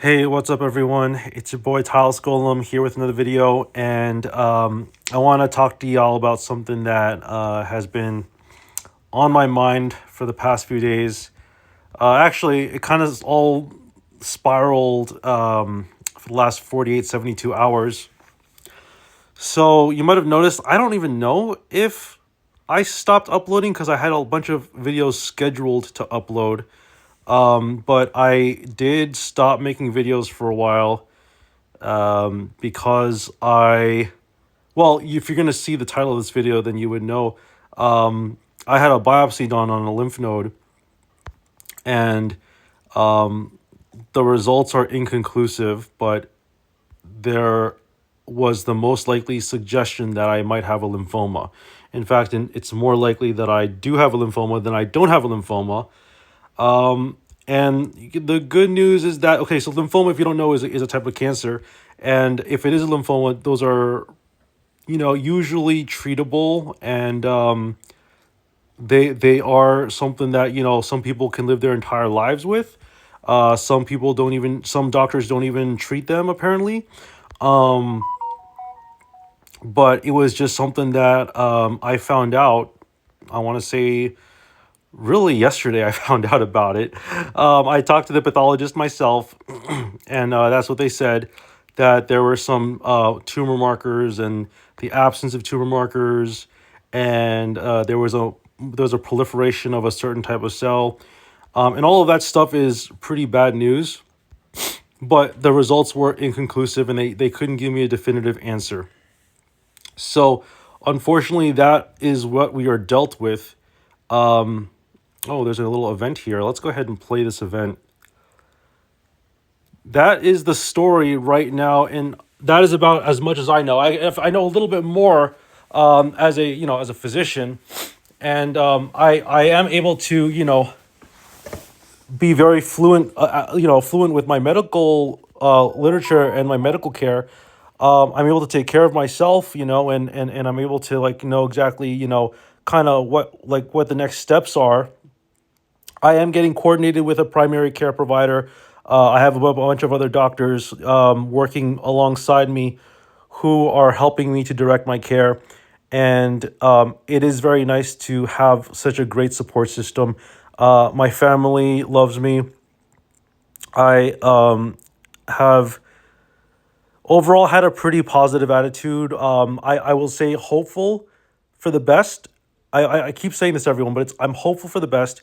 Hey, what's up, everyone? It's your boy Tile Golem here with another video, and I want to talk to y'all about something that has been on my mind for the past few days. Actually, it kind of all spiraled for the last 48, 72 hours. So you might have noticed I don't even know if I stopped uploading because I had a bunch of videos scheduled to upload. But I did stop making videos for a while because well, if you're going to see the title of this video, then you would know. I had a biopsy done on a lymph node, and the results are inconclusive, but there was the most likely suggestion that I might have a lymphoma. In fact, it's more likely that I do have a lymphoma than I don't have a lymphoma. And the good news is that, okay, so lymphoma, if you don't know, is a type of cancer. And if it is a lymphoma, those are, usually treatable. And they are something that, some people can live their entire lives with. Some doctors don't even treat them, apparently. But it was just something that I found out, I want to say, really yesterday. I found out about it. I talked to the pathologist myself, and that's what they said, that there were some tumor markers and the absence of tumor markers, and there was a proliferation of a certain type of cell, and all of that stuff is pretty bad news. But the results were inconclusive, and they couldn't give me a definitive answer. So, unfortunately, that is what we are dealt with. Oh, there's a little event here. Let's go ahead and play this event. That is the story right now, and that is about as much as I know. If I know a little bit more, as a physician, and I am able to be very fluent with my medical literature and my medical care. I'm able to take care of myself, and I'm able to know exactly kind of what the next steps are. I am getting coordinated with a primary care provider. I have a bunch of other doctors working alongside me who are helping me to direct my care. And it is very nice to have such a great support system. My family loves me. I have overall had a pretty positive attitude. I will say hopeful for the best. I keep saying this to everyone, but I'm hopeful for the best.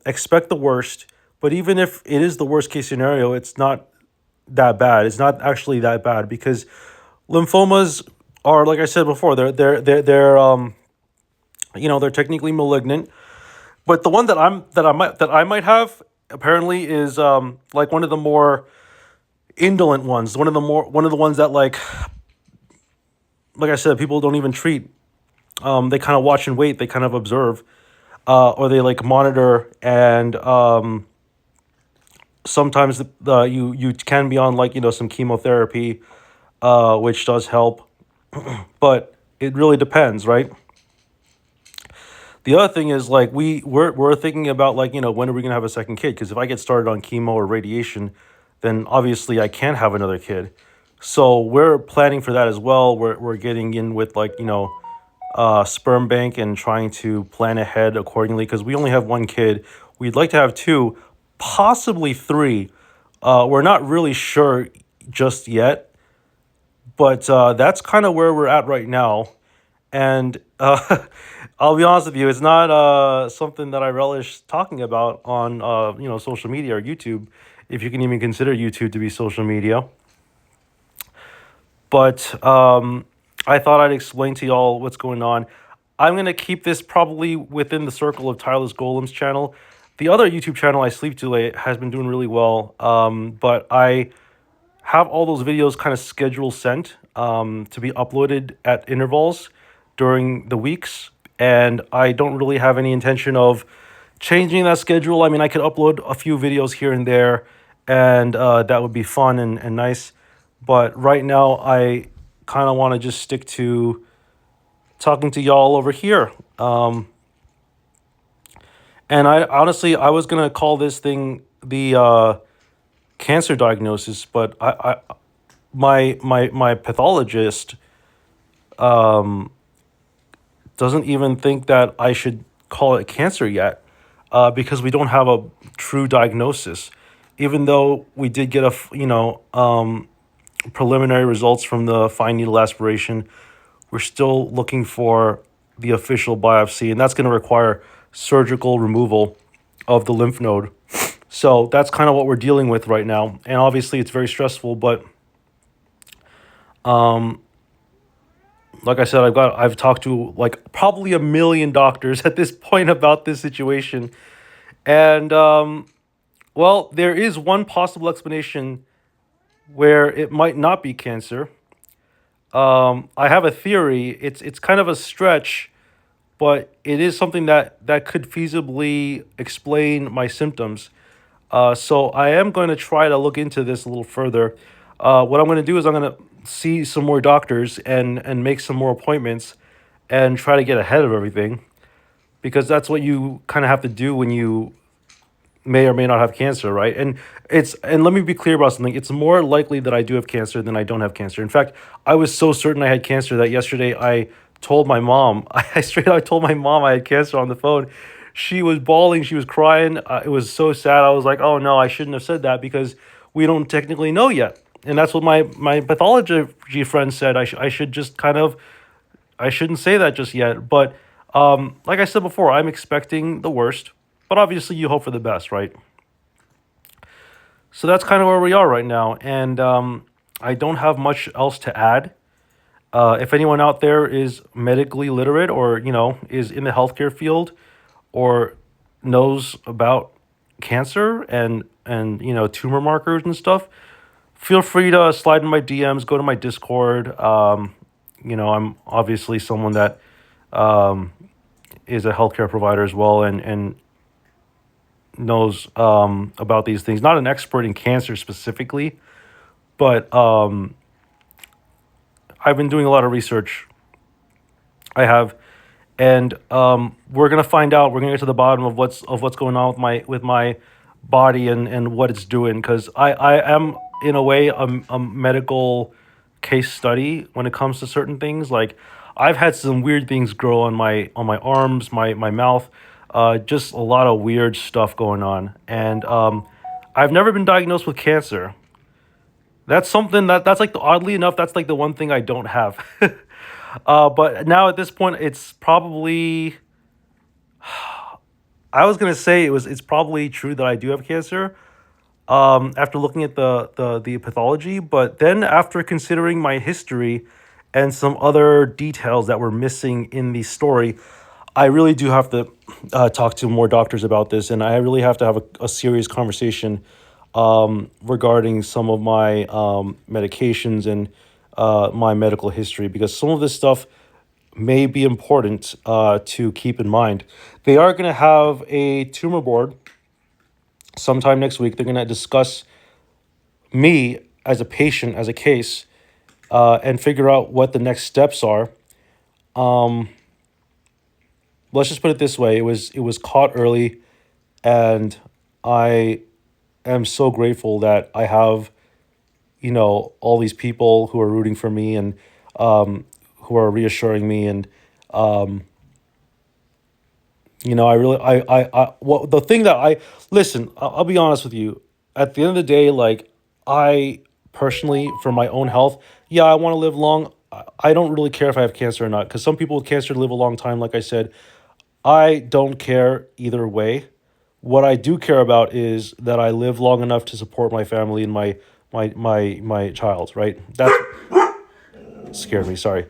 Expect the worst, but even if it is the worst case scenario, it's not that bad. It's not actually that bad because lymphomas are, like I said before, they're technically malignant. But the one that I might have apparently is like one of the more indolent ones, one of the ones that like I said, people don't even treat. They kind of watch and wait. They kind of observe, or they monitor, and sometimes you can be on some chemotherapy, which does help, but it really depends, right? The other thing is we're thinking about when are we gonna have a second kid? Because if I get started on chemo or radiation, then obviously I can't have another kid. So we're planning for that as well. We're getting in with sperm bank and trying to plan ahead accordingly because we only have one kid. We'd like to have two, possibly three. We're not really sure just yet, but that's kind of where we're at right now. And I'll be honest with you, it's not something that I relish talking about on social media or YouTube, if you can even consider YouTube to be social media. But I thought I'd explain to y'all what's going on. I'm going to keep this probably within the circle of Tireless Golem's channel. The other YouTube channel, I Sleep Too Late, has been doing really well. But I have all those videos kind of schedule sent to be uploaded at intervals during the weeks. And I don't really have any intention of changing that schedule. I mean, I could upload a few videos here and there, and that would be fun and nice. But right now, I kind of want to just stick to talking to y'all over here. And I honestly, I was gonna call this thing the cancer diagnosis, but my pathologist doesn't even think that I should call it cancer yet, because we don't have a true diagnosis. Even though we did get preliminary results from the fine needle aspiration, we're still looking for the official biopsy, and that's going to require surgical removal of the lymph node. So that's kind of what we're dealing with right now, and obviously it's very stressful. But like I said, I've talked to like probably a million doctors at this point about this situation, and well, there is one possible explanation where it might not be cancer. I have a theory. It's kind of a stretch, but it is something that could feasibly explain my symptoms. So I am going to try to look into this a little further. What I'm going to do is I'm going to see some more doctors and make some more appointments and try to get ahead of everything, because that's what you kind of have to do when you may or may not have cancer, right? And let me be clear about something. It's more likely that I do have cancer than I don't have cancer. In fact, I was so certain I had cancer that yesterday I told my mom. I straight out told my mom I had cancer on the phone. She was bawling. She was crying. It was so sad. I was like, oh no, I shouldn't have said that because we don't technically know yet. And that's what my pathology friend said. I should just kind of I shouldn't say that just yet. But like I said before, I'm expecting the worst. But obviously, you hope for the best, right? So that's kind of where we are right now. And I don't have much else to add. If anyone out there is medically literate or, is in the healthcare field or knows about cancer and tumor markers and stuff, feel free to slide in my DMs, go to my Discord. I'm obviously someone that is a healthcare provider as well and knows about these things. Not an expert in cancer specifically, but I've been doing a lot of research. I have, and we're gonna find out. We're gonna get to the bottom of what's going on with my body and what it's doing. Because I am in a way a medical case study when it comes to certain things. Like I've had some weird things grow on my arms, my mouth, just a lot of weird stuff going on, and I've never been diagnosed with cancer. That's something that's like oddly enough, that's like the one thing I don't have. But now at this point, it's probably I was gonna say it's probably true that I do have cancer. After looking at the pathology, but then after considering my history and some other details that were missing in the story, I really do have to talk to more doctors about this, and I really have to have a serious conversation regarding some of my medications and my medical history, because some of this stuff may be important to keep in mind. They are going to have a tumor board sometime next week. They're going to discuss me as a patient, as a case, and figure out what the next steps are. Let's just put it this way: it was caught early, and I am so grateful that I have all these people who are rooting for me and who are reassuring me and I really well, the thing that I listen, I'll be honest with you. At the end of the day, like I personally, for my own health, yeah, I want to live long. I don't really care if I have cancer or not, because some people with cancer live a long time. Like I said, I don't care either way. What I do care about is that I live long enough to support my family and my child. Right? That scared me. Sorry.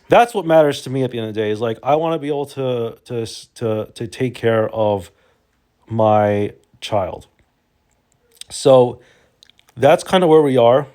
That's what matters to me at the end of the day. Is like I want to be able to take care of my child. So that's kind of where we are.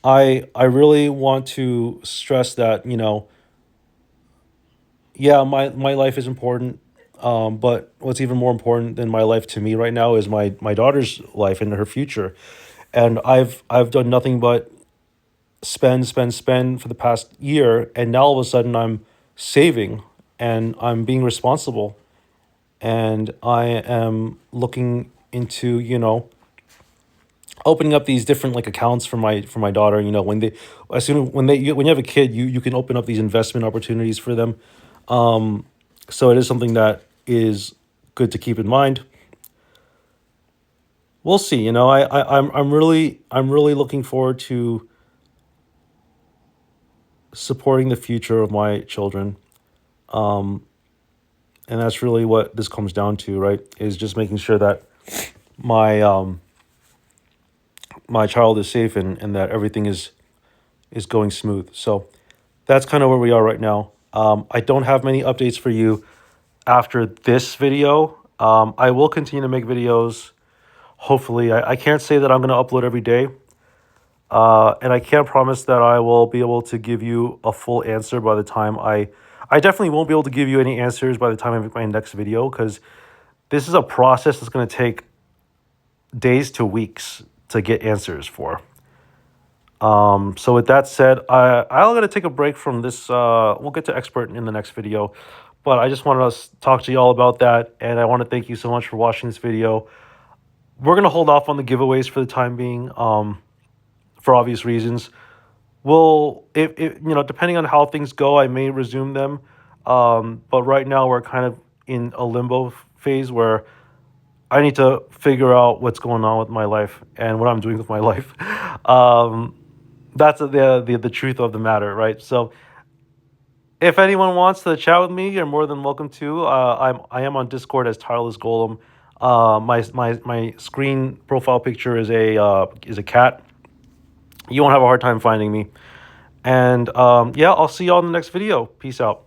I really want to stress that yeah, my life is important. But what's even more important than my life to me right now is my daughter's life and her future. And I've done nothing but spend for the past year, and now all of a sudden I'm saving and I'm being responsible, and I am looking into opening up these different like accounts for my daughter. You know, when they as soon when they when you have a kid, you can open up these investment opportunities for them. So it is something that is good to keep in mind. We'll see. You know, I'm really looking forward to supporting the future of my children. And that's really what this comes down to, right? Is just making sure that my my child is safe, and that everything is going smooth. So that's kind of where we are right now. I don't have many updates for you after this video. I will continue to make videos. Hopefully, I can't say that I'm going to upload every day. And I can't promise that I will be able to give you a full answer by the time I definitely won't be able to give you any answers by the time I make my next video, because this is a process that's going to take days to weeks to get answers for. So with that said, I'm going to take a break from this. We'll get to expert in the next video, but I just wanted to talk to y'all about that. And I want to thank you so much for watching this video. We're going to hold off on the giveaways for the time being, for obvious reasons. We'll, if you know, depending on how things go, I may resume them. But right now we're kind of in a limbo phase where I need to figure out what's going on with my life and what I'm doing with my life. That's the truth of the matter, right? So if anyone wants to chat with me, you're more than welcome to. I am on Discord as Tireless Golem. My screen profile picture is a cat. You won't have a hard time finding me. And yeah, I'll see y'all in the next video. Peace out.